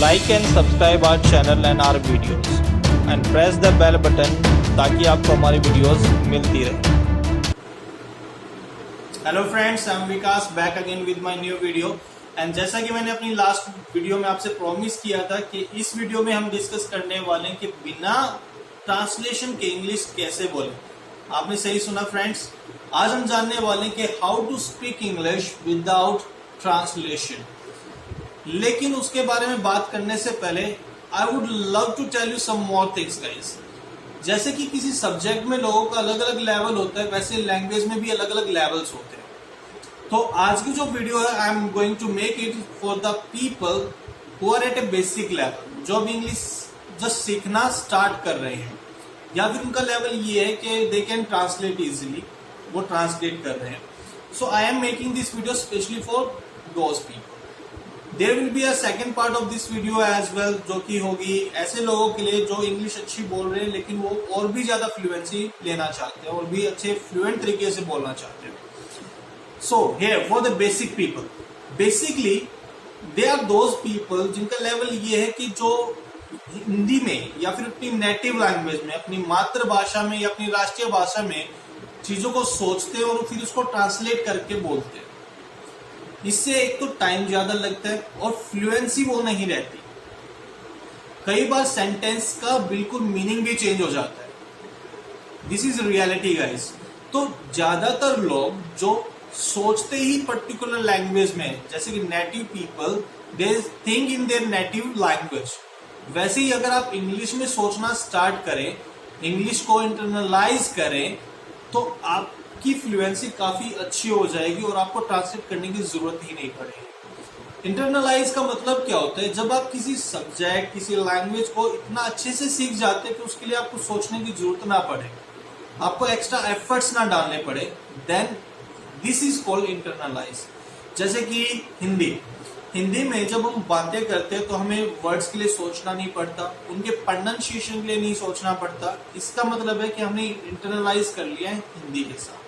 Like and subscribe our channel and our videos and press the bell button ताकि आपको हमारी videos मिलती रहे। Hello friends, I am Vikas back again with my new video. And जैसा कि मैंने अपनी लास्ट वीडियो में आपसे प्रॉमिस किया था कि इस वीडियो में हम डिस्कस करने वाले हैं कि बिना ट्रांसलेशन के इंग्लिश कैसे बोलें। आपने सही सुना फ्रेंड्स, आज हम जानने वाले हैं कि how to speak English without translation. लेकिन उसके बारे में बात करने से पहले I would love to tell you some more things guys. जैसे कि किसी सब्जेक्ट में लोगों का अलग अलग लेवल होता है, वैसे लैंग्वेज में भी अलग अलग लेवल्स होते हैं। तो आज की जो वीडियो है I am going to make it for the people who are at a basic level, जो अब इंग्लिश जस्ट सीखना स्टार्ट कर रहे हैं, या फिर उनका लेवल ये है कि दे कैन ट्रांसलेट इजिली, वो ट्रांसलेट कर रहे हैं। So I am making this video specially for those people. There will be a second part of this video as well, जो कि होगी ऐसे लोगों के लिए जो इंग्लिश अच्छी बोल रहे हैं लेकिन वो और भी ज्यादा फ्लुएंसी लेना चाहते हैं और भी अच्छे फ्लुएंट तरीके से बोलना चाहते हैं। So here for the basic people, basically they are those people जिनका लेवल ये है कि जो हिंदी में या फिर अपनी नेटिव लैंग्वेज में, अपनी मातृभाषा में या अपनी राष्ट्रीय भाषा में चीजों को सोचते हैं और फिर उसको ट्रांसलेट करके बोलते हैं। इससे एक तो टाइम ज्यादा लगता है और फ्लुएंसी वो नहीं रहती। कई बार सेंटेंस का बिल्कुल मीनिंग भी चेंज हो जाता है। This is reality guys. तो ज्यादातर लोग जो सोचते ही पर्टिकुलर लैंग्वेज में, जैसे कि native people they think in their native language, वैसे ही अगर आप इंग्लिश में सोचना स्टार्ट करें, इंग्लिश को इंटरनलाइज करें, तो आपकी फ्लुएंसी काफी अच्छी हो जाएगी और आपको ट्रांसलेट करने की जरूरत ही नहीं पड़ेगी। इंटरनलाइज का मतलब क्या होता है? जब आप किसी सब्जेक्ट, किसी लैंग्वेज को इतना अच्छे से सीख जाते हैं कि उसके लिए आपको सोचने की जरूरत ना पड़े, आपको एक्स्ट्रा एफर्ट्स ना डालने पड़े, then this is called internalise. जैसे कि हिंदी में जब हम बातें करते हैं तो हमें वर्ड्स के लिए सोचना नहीं पड़ता, उनके प्रोनाउंसिएशन के लिए नहीं सोचना पड़ता। इसका मतलब है कि हमने इंटरनलाइज कर लिया है हिंदी के साथ।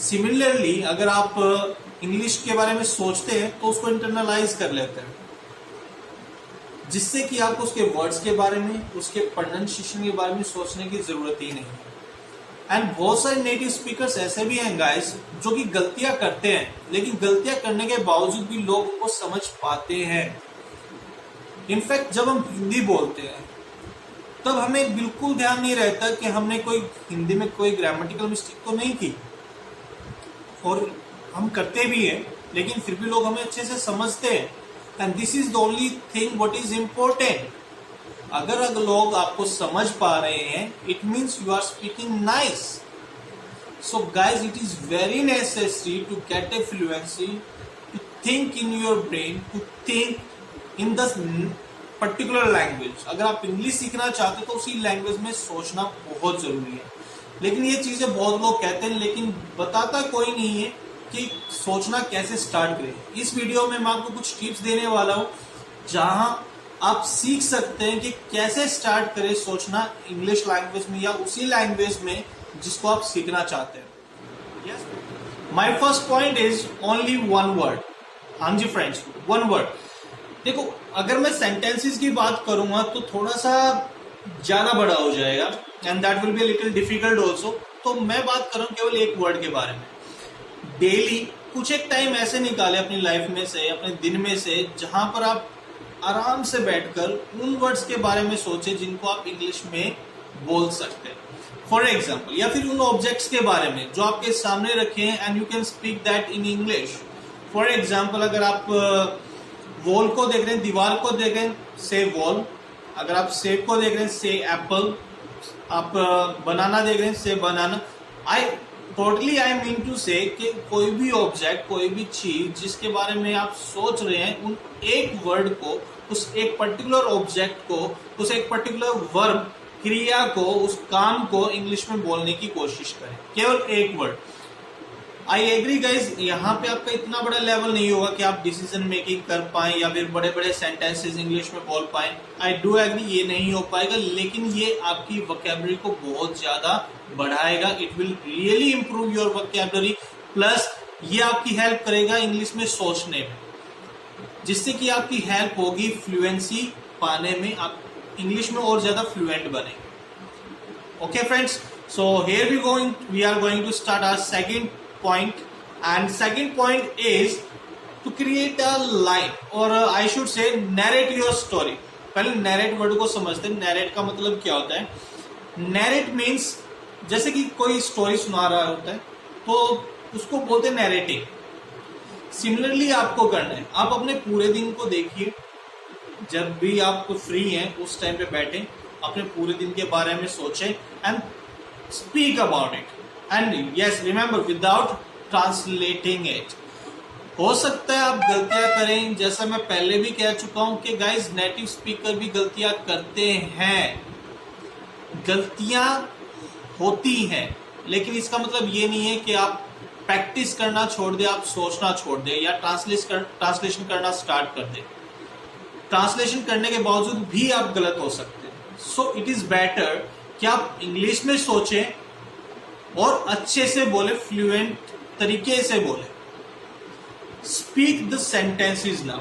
सिमिलरली अगर आप इंग्लिश के बारे में सोचते हैं तो उसको इंटरनलाइज कर लेते हैं, जिससे कि आपको उसके वर्ड्स के बारे में, उसके प्रोनाउंसिएशन के बारे में सोचने की जरूरत ही नहीं है। एंड बहुत सारे नेटिव स्पीकर्स ऐसे भी हैं गाइस जो कि गलतियां करते हैं, लेकिन गलतियां करने के बावजूद भी लोग उनको समझ पाते हैं। इनफैक्ट जब हम हिंदी बोलते हैं तब हमें बिल्कुल ध्यान नहीं रहता कि हमने कोई हिंदी में कोई ग्रामेटिकल मिस्टेक तो नहीं की, और हम करते भी हैं, लेकिन फिर भी लोग हमें अच्छे से समझते हैं। And this is the only thing what is important. अगर लोग आपको समझ पा रहे हैं, it means you are speaking nice. So guys, it is very necessary to get a fluency, to think in your brain, to think in the particular language. अगर आप English सीखना चाहते तो उसी लैंग्वेज में सोचना बहुत जरूरी है। लेकिन ये चीजें बहुत लोग कहते हैं, लेकिन बताता कोई नहीं है कि सोचना कैसे स्टार्ट करें। इस वीडियो में मैं आपको कुछ टिप्स देने वाला हूं जहां आप सीख सकते हैं कि कैसे स्टार्ट करें सोचना इंग्लिश लैंग्वेज में या उसी लैंग्वेज में जिसको आप सीखना चाहते हैं। My first point is only one word. हाँ जी फ्रेंड्स, वन वर्ड। देखो, अगर मैं सेंटेंसेस की बात करूंगा तो थोड़ा सा ज्यादा बड़ा हो जाएगा and that will be little difficult also. तो मैं बात करूं केवल एक वर्ड के बारे में। डेली कुछ एक टाइम ऐसे निकाले अपनी लाइफ में से, अपने दिन में से, जहां पर आप आराम से बैठकर उन वर्ड्स के बारे में सोचे जिनको आप इंग्लिश में बोल सकते हैं। फॉर एग्जाम्पल, या फिर उन ऑब्जेक्ट्स के बारे में जो आपके सामने रखे हैं and you can speak that in English. For example, अगर आप वॉल को देख रहे हैं, दीवार को देख रहे हैं, से वॉल। अगर आप सेब को देख रहे हैं, से एप्पल। आप बनाना देख रहे हैं, से बनाना। आई मीन टू से कि कोई भी ऑब्जेक्ट, कोई भी चीज जिसके बारे में आप सोच रहे हैं, उन एक वर्ड को, उस एक पर्टिकुलर ऑब्जेक्ट को, उस एक पर्टिकुलर वर्ब, क्रिया को, उस काम को इंग्लिश में बोलने की कोशिश करें। केवल एक वर्ड। आई एग्री गाइज, यहाँ पे आपका इतना बड़ा लेवल नहीं होगा कि आप डिसीजन मेकिंग कर पाए या फिर बड़े बड़े सेंटेंसेस इंग्लिश में बोल पाए। आई डू एग्री, ये नहीं हो पाएगा, लेकिन ये आपकी वोकैबुलरी को बहुत ज्यादा बढ़ाएगा। It will really improve your vocabulary, plus ये आपकी हेल्प करेगा इंग्लिश में सोचने में, जिससे कि आपकी हेल्प होगी फ्लुएंसी पाने में आप इंग्लिश में और ज्यादा फ्लुएंट बनेंगे. Okay friends, so here we are going to start our second point, and second point is to create a line or I should say narrate your story. पहले narrate word को समझते हैं. narrate का मतलब क्या होता है? narrate means जैसे कि कोई स्टोरी सुना रहा होता है तो उसको बोलते हैं narrating. सिमिलरली आपको करना है, आप अपने पूरे दिन को देखिए, जब भी आप फ्री हैं उस टाइम पे बैठें, अपने पूरे दिन के बारे में सोचें and speak about it. And yes remember, without translating it. हो सकता है आप गलतियां करें, जैसा मैं पहले भी कह चुका हूं कि गाइस नेटिव स्पीकर भी गलतियां करते हैं, गलतियां होती हैं, लेकिन इसका मतलब ये नहीं है कि आप प्रैक्टिस करना छोड़ दें, आप सोचना छोड़ दें या ट्रांसलेशन करना स्टार्ट कर दें. ट्रांसलेशन करने के बावजूद भी आप गलत हो सकते हैं. सो इट इज बेटर कि आप इंग्लिश में सोचें और अच्छे से बोले, फ्लुएंट तरीके से बोले. Speak the sentences now.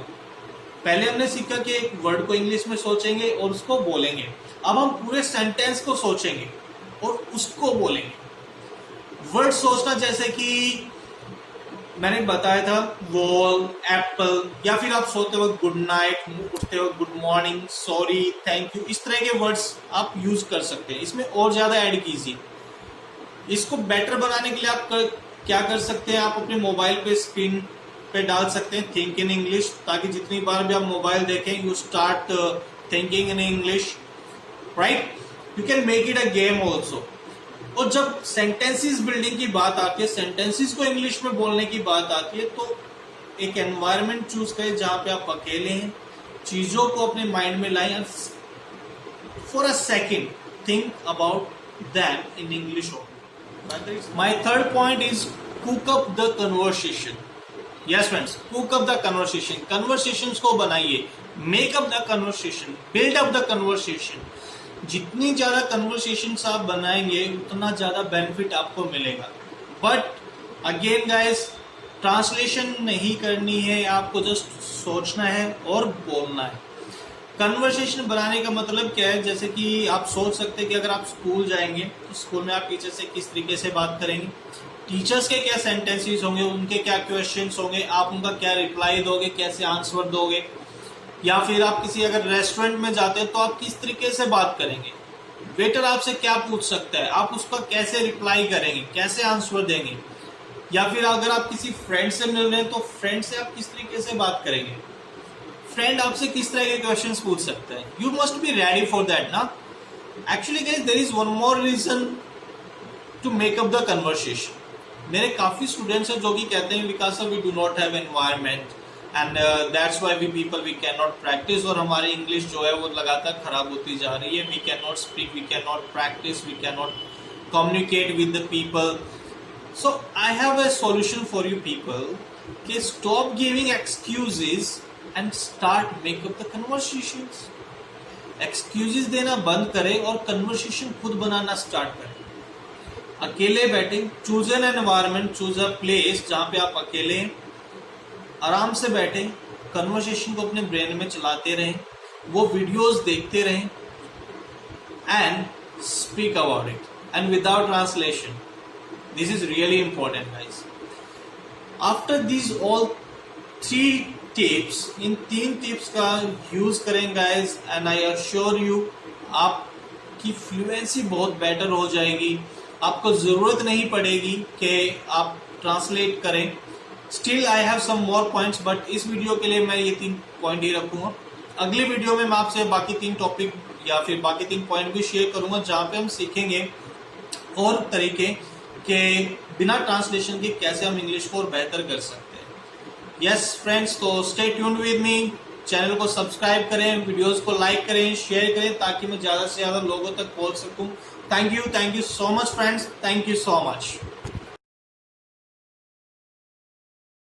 पहले हमने सीखा कि एक वर्ड को इंग्लिश में सोचेंगे और उसको बोलेंगे. अब हम पूरे सेंटेंस को सोचेंगे और उसको बोलेंगे. वर्ड सोचना जैसे कि मैंने बताया था, वॉल, एप्पल, या फिर आप सोते वक्त गुड नाइट, उठते वक्त good morning, sorry, thank you, इस तरह के वर्ड्स आप यूज कर सकते हैं. इसमें और ज्यादा ऐड कीजिए. इसको बेटर बनाने के लिए आप क्या कर सकते हैं, आप अपने मोबाइल पे स्क्रीन पे डाल सकते हैं थिंक इन इंग्लिश, ताकि जितनी बार भी आप मोबाइल देखें you start thinking in English, right. You can make it a game also. और जब सेंटेंसेस बिल्डिंग की बात आती है, सेंटेंसेस को इंग्लिश में बोलने की बात आती है, तो एक एनवायरनमेंट चूज करें जहां पे आप अकेले हैं, चीजों को अपने माइंड में लाएं, for a second think about them in English. My third point is cook up the conversation. Yes friends, cook up the conversation. Conversations को बनाइए, make up the conversation, build up the conversation. जितनी ज्यादा conversations आप बनाएंगे उतना ज्यादा benefit आपको मिलेगा. बट अगेन गाइस, ट्रांसलेशन नहीं करनी है, आपको जस्ट सोचना है और बोलना है. कन्वर्सेशन बनाने का मतलब क्या है, जैसे कि आप सोच सकते हैं कि अगर आप स्कूल जाएंगे तो स्कूल में आप टीचर से किस तरीके से बात करेंगे, टीचर्स के क्या सेंटेंसेस होंगे, उनके क्या क्वेश्चंस होंगे, आप उनका क्या रिप्लाई दोगे, कैसे आंसर दोगे. या फिर आप किसी अगर रेस्टोरेंट में जाते हैं तो आप किस तरीके से बात करेंगे, वेटर आपसे क्या पूछ सकता है, आप उसका कैसे रिप्लाई करेंगे, कैसे आंसर देंगे. या फिर अगर आप किसी फ्रेंड से मिल रहे हैं तो फ्रेंड से आप किस तरीके से बात करेंगे, फ्रेंड आपसे किस तरह के क्वेश्चंस पूछ सकता है. You must be ready for that ना. Actually guys, there is one more reason to make up the conversation. मेरे काफी स्टूडेंट्स हैं जो कि कहते हैं because we do not have environment and that's why we can not practice. और हमारी इंग्लिश जो है वो लगातार खराब होती जा रही है. We can not speak, we can not practice, we can not communicate with the people. So I have a solution for you people कि stop giving excuses and start make up the conversations. Excuses देना बंद करें और conversation खुद बनाना start करें. अकेले बैठे, choose an environment, choose a place जहां पे आप अकेले हैं, आराम से बैठे, कन्वर्सेशन को अपने ब्रेन में चलाते रहें, वो वीडियोस देखते रहें and speak about it and without translation. This is really important guys. After this all 3 tips, in 3 tips का यूज करें guys, and I assure you आपकी फ्लुएंसी बहुत बेटर हो जाएगी. आपको जरूरत नहीं पड़ेगी कि आप ट्रांसलेट करें. Still I have some more points, but इस वीडियो के लिए मैं ये 3 पॉइंट ही रखूंगा. अगली वीडियो में मैं आपसे बाकी 3 टॉपिक या फिर बाकी 3 पॉइंट भी शेयर करूंगा, जहां पे हम सीखेंगे और तरीके के बिना ट्रांसलेशन के कैसे हम इंग्लिश को और बेहतर कर सकते हैं. यस फ्रेंड्स, तो stay tuned with me. Channel को सब्सक्राइब करें, वीडियोस को लाइक करें, शेयर करें, ताकि मैं ज्यादा से ज्यादा लोगों तक पहुंच सकूं. Thank you so much friends, thank you so much.